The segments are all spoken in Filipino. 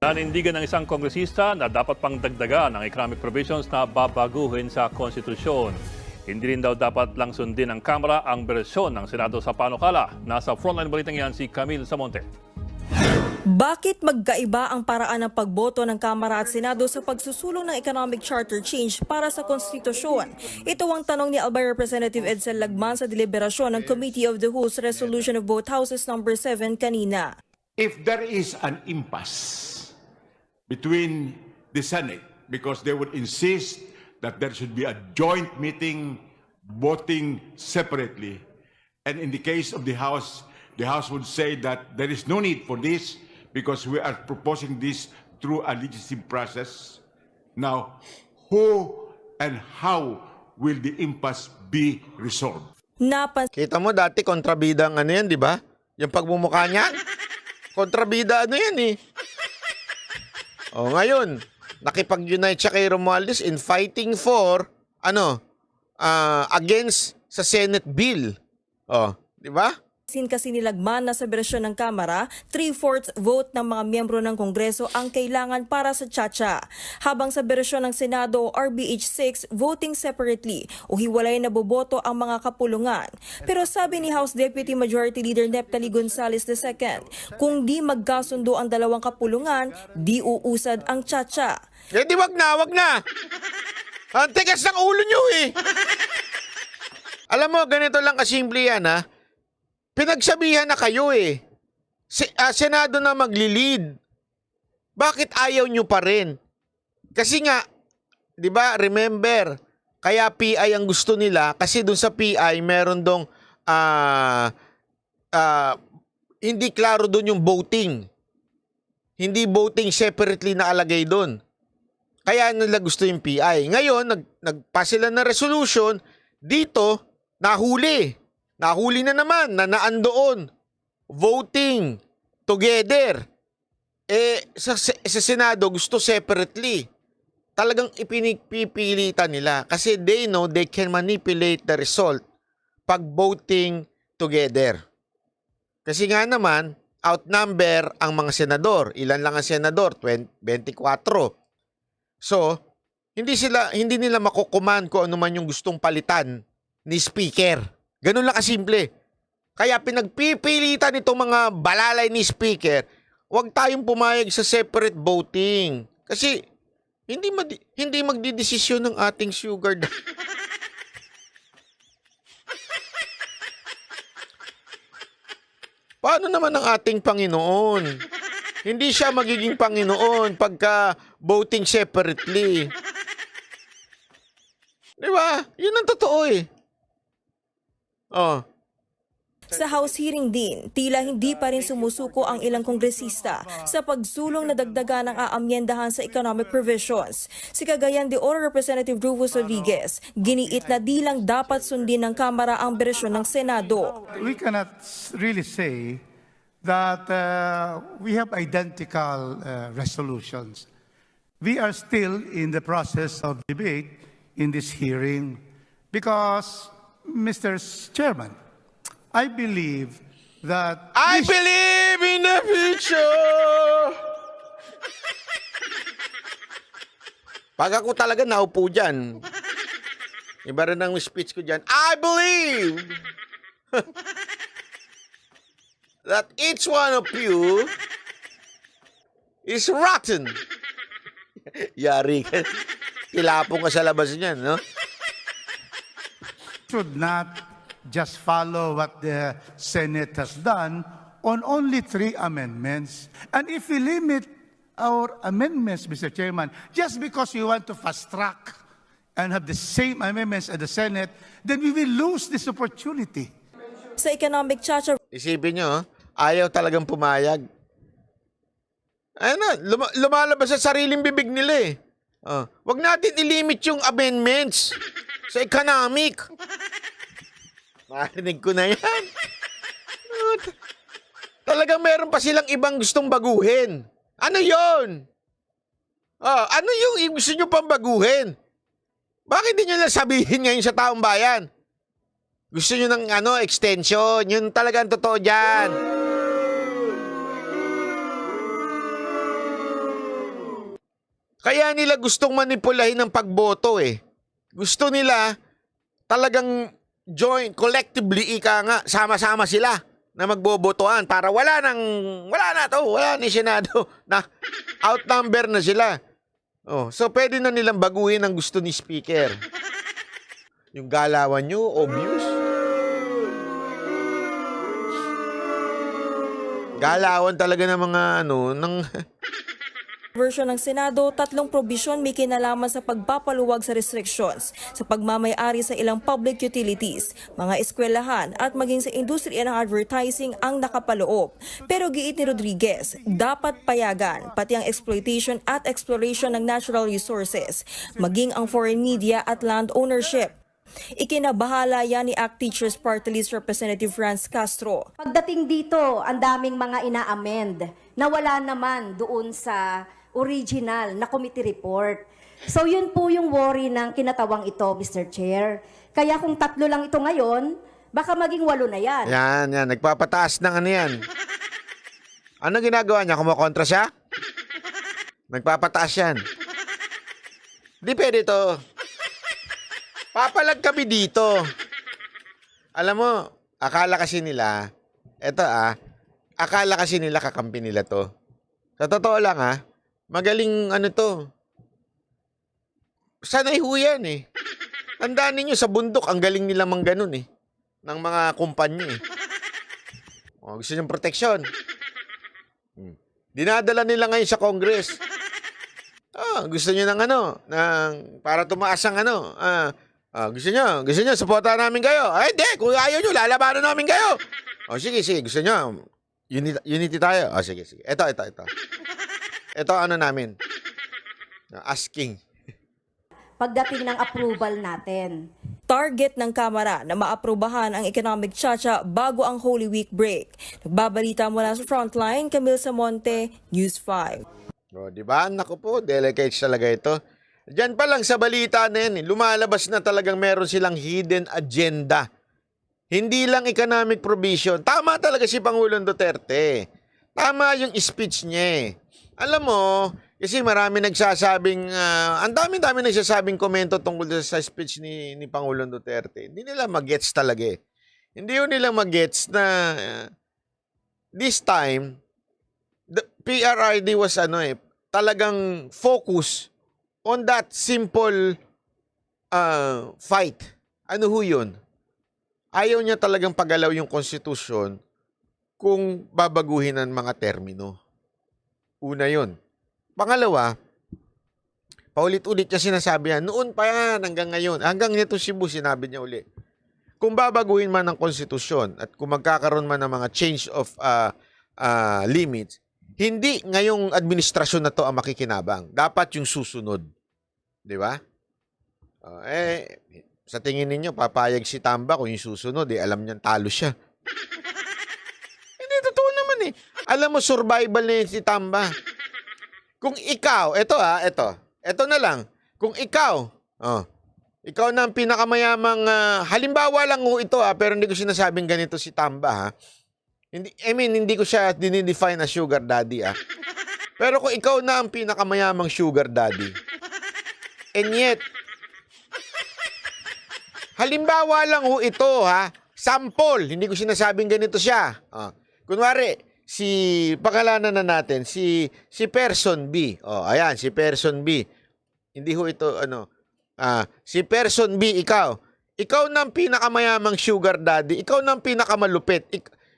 Nanindigan ng isang kongresista na dapat pang dagdagan ang economic provisions na babaguhin sa konstitusyon. Hindi rin daw dapat lang sundin ng Kamara ang bersyon ng Senado sa panukala. Nasa frontline balitang yan si Camille Samonte. Bakit magkaiba ang paraan ng pagboto ng Kamara at Senado sa pagsusulong ng economic charter change para sa konstitusyon? Ito ang tanong ni Albay Representative Edsel Lagman sa deliberasyon ng Committee of the Who's Resolution of Both Houses number 7 kanina. If there is an impasse between the Senate, because they would insist that there should be a joint meeting voting separately, and in the case of the House would say that there is no need for this because we are proposing this through a legislative process. Now, who and how will the impasse be resolved? Kita mo dati kontrabida ang ano yan, di ba? Yung pagmumukha niya, kontrabida ano yan eh. O ngayon, nakipag-unite siya kay Romualdez in fighting for, against sa Senate bill. O, di ba? Sin kasi ni Lagman na sa bersyon ng Kamara, 3/4 vote ng mga miyembro ng Kongreso ang kailangan para sa Chacha. Habang sa bersyon ng Senado, RBH 6, voting separately o hiwalay na boboto ang mga kapulungan. Pero sabi ni House Deputy Majority Leader Neptali Gonzales II, kung di magkasundo ang dalawang kapulungan, di uusad ang Chacha. Eh di wag na. Ang tigas ng ulo nyo eh. Alam mo, ganito lang kasimple yan ha. Pinagsabihan na kayo eh. Senado na magli-lead. Bakit ayaw nyo pa rin? Kasi nga, di ba, remember, kaya PI ang gusto nila kasi dun sa PI meron dong hindi klaro dun yung voting. Hindi voting separately na alagay dun. Kaya nila gusto yung PI. Ngayon, nagpass sila ng resolution, dito, nahuli. Nahuli na naman na naandoon. Voting together. Sa Senado, gusto separately. Talagang ipinipilitan nila kasi they know they can manipulate the result pag voting together. Kasi nga naman, outnumber ang mga senador. Ilan lang ang senador? 24. So, hindi nila makukuman kung ano man yung gustong palitan ni Speaker. Ganun lang kasimple. Kaya pinagpipilitan itong mga balalay ni Speaker, huwag tayong pumayag sa separate voting. Kasi hindi magdidesisyon ng ating sugar daddy. Paano naman ang ating Panginoon? Hindi siya magiging Panginoon pagka voting separately. Di ba? Yun ang totoo eh. Oh. Sa House hearing din, tila hindi pa rin sumusuko ang ilang kongresista sa pagsulong na dagdagan ng aamyendahan sa economic provisions. Si Cagayan de Oro Representative Rufus Rodriguez, giniit na di lang dapat sundin ng Kamara ang bersyon ng Senado. We cannot really say that we have identical resolutions. We are still in the process of debate in this hearing because, Mr. Chairman, I believe that... I believe in the future! Pag ako talaga naupo dyan, iba rin ang speech ko dyan, I believe that each one of you is rotten. Yari ka. Kilapong ka sa labas niyan, no? Should not just follow what the Senate has done on only 3 amendments. And if we limit our amendments, Mr. Chairman, just because we want to fast track and have the same amendments as the Senate, then we will lose this opportunity. Sa economic chacha, Isipin nyo, ayaw talagang pumayag. Ayun na, lumalabas sa sariling bibig nila eh. Wag natin ilimit yung amendments sa economic. Marinig ko na yan. Talagang meron pa silang ibang gustong baguhin. Ano yon? Ano yung gusto nyo pang baguhin? Bakit di nyo lang sabihin ngayon sa taong bayan? Gusto nyo ng extension? Yun talagang totoo dyan. Kaya nila gustong manipulahin ng pagboto eh. Gusto nila talagang join, collectively, ika nga, sama-sama sila na magbobotohan para wala na ni Senado na outnumber na sila. Oh, so pwede na nilang baguhin ang gusto ni Speaker. Yung galawan nyo, obvious. Galawan talaga ng mga Version ng Senado, 3 probisyon may kinalaman sa pagpapaluwag sa restrictions sa pagmamay-ari sa ilang public utilities, mga eskwelahan at maging sa industriya ng advertising ang nakapaloob. Pero giit ni Rodriguez, dapat payagan pati ang exploitation at exploration ng natural resources, maging ang foreign media at land ownership. Ikinabahala yan ni ACT Teachers Party List Representative Franz Castro. Pagdating dito, ang daming mga ina-amend na wala naman doon sa original na committee report. So yun po yung worry ng kinatawang ito, Mr. Chair. Kaya kung 3 lang ito ngayon, baka maging 8 na yan. Yan. Nagpapataas ng yan. Ano ginagawa niya? Kumukontra siya? Nagpapataas yan. Di pwede to. Papalag kami dito. Alam mo, akala kasi nila kakampi nila to. Sa totoo lang magaling to. Sanay ho yan eh. Tandaan ninyo sa bundok, ang galing nila mangganon eh. Ng mga kumpanya eh. O, gusto niyong proteksyon. Dinadala nila ngayon sa Congress. Gusto niyo ng para tumaas ang gusto niyo, supportahan namin kayo. Ay, hindi, kung ayaw niyo, lalabanan namin kayo. O, sige, gusto niyo, unity tayo. O, sige. Ito. Ito namin. Asking. Pagdating ng approval natin. Target ng Kamara na maaprubahan ang economic tsa-tsa bago ang Holy Week break. Nagbabalita mula sa Frontline, Camille Samonte, News 5. O, diba? Naku po, delicates talaga ito. Diyan pa lang sa balita na yan, lumalabas na talagang meron silang hidden agenda. Hindi lang economic provision. Tama talaga si Pangulong Duterte. Tama yung speech niya. Alam mo, kasi marami nagsasabing, ang dami-dami nagsasabing komento tungkol sa speech ni Pangulong Duterte. Hindi nila mag-gets talaga eh. Hindi yun nila mag-gets na this time, the PRRD was talagang focus on that simple fight. Ano ho yun? Ayaw niya talagang pagalaw yung konstitusyon kung babaguhin ang mga termino. Una yun. Pangalawa, paulit-ulit niya sinasabi yan. Noon pa yan, hanggang ngayon. Hanggang nito Cebu, sinabi niya uli. Kung babaguhin man ang konstitusyon at kung magkakaroon man ng mga change of limits, hindi ngayong administrasyon na to ang makikinabang. Dapat yung susunod. Di ba? Sa tingin ninyo, papayag si Tamba kung yung susunod, alam niyang talo siya. Hindi, totoo naman eh. Alam mo, survival na yun si Tamba. Kung ikaw, ito na lang. Kung ikaw na ang pinakamayamang, halimbawa lang ito pero hindi ko sinasabing ganito si Tamba hindi ko siya dinidefine as sugar daddy Pero kung ikaw na ang pinakamayamang sugar daddy, and yet, halimbawa lang ito sample, hindi ko sinasabing ganito siya. Kunwari, pangalanan na natin, si person B. Ayan, si person B. Hindi ho ito, si person B, ikaw. Ikaw na ang pinakamayamang sugar daddy. Ikaw na ang pinakamalupit.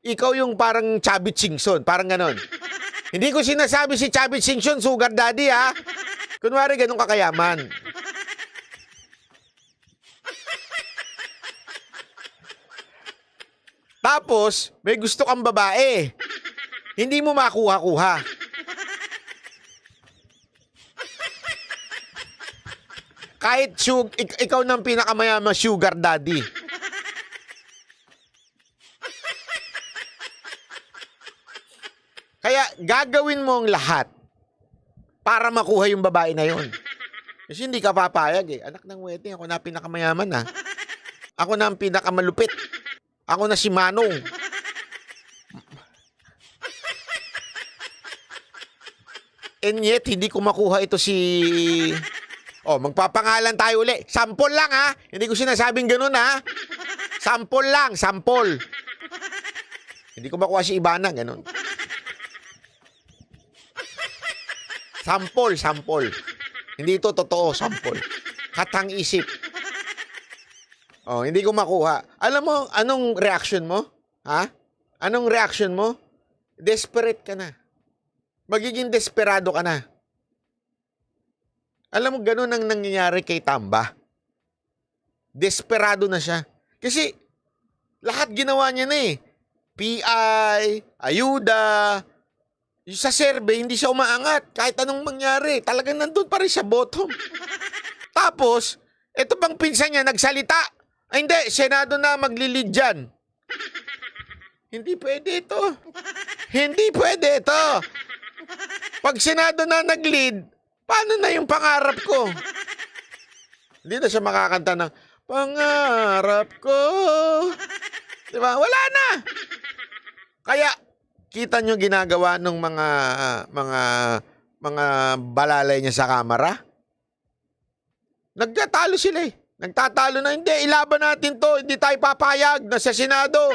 Ikaw yung parang Chavit Singson. Parang ganon. Hindi ko sinasabi si Chavit Singson, sugar daddy, Kunwari, ganun kakayaman. Tapos, may gusto kang babae. Hindi mo makuha-kuha. Kahit ikaw nang pinakamayamang sugar daddy. Kaya gagawin mo ang lahat para makuha yung babae na yon. Kasi hindi ka papayag Anak ng wedding, ako na pinakamayaman Ako na ang pinakamalupit. Ako na si Manong. And yet, hindi ko makuha ito si... Oh, magpapangalan tayo uli. Sample lang, ha? Hindi ko sinasabing ganun, ha? Sample lang, sample. Hindi ko makuha si Ivana, ganun. Sample, sample. Hindi ito totoo, sample. Katang isip. Oh, hindi ko makuha. Alam mo, anong reaction mo? Ha? Anong reaction mo? Desperate ka na. Magiging desperado ka na. Alam mo, ganun ang nangyayari kay Tamba. Desperado na siya. Kasi, lahat ginawa niya na eh. PI, ayuda, yung sa survey, hindi siya umaangat. Kahit anong mangyari, talagang nandun pa rin sa bottom. Tapos, eto bang pinsan niya nagsalita? Ay hindi, Senado na maglilid dyan. Hindi pwede ito. Hindi pwede ito. Pag Senado na nag-lead, paano na yung pangarap ko? Hindi na siya makakanta ng pangarap ko. Diba? Wala na. Kaya, kita nyo ginagawa ng mga balalay niya sa kamera? Nagtatalo sila eh. Nagtatalo na, hindi, ilaban natin to. Hindi tayo papayag na sa Senado.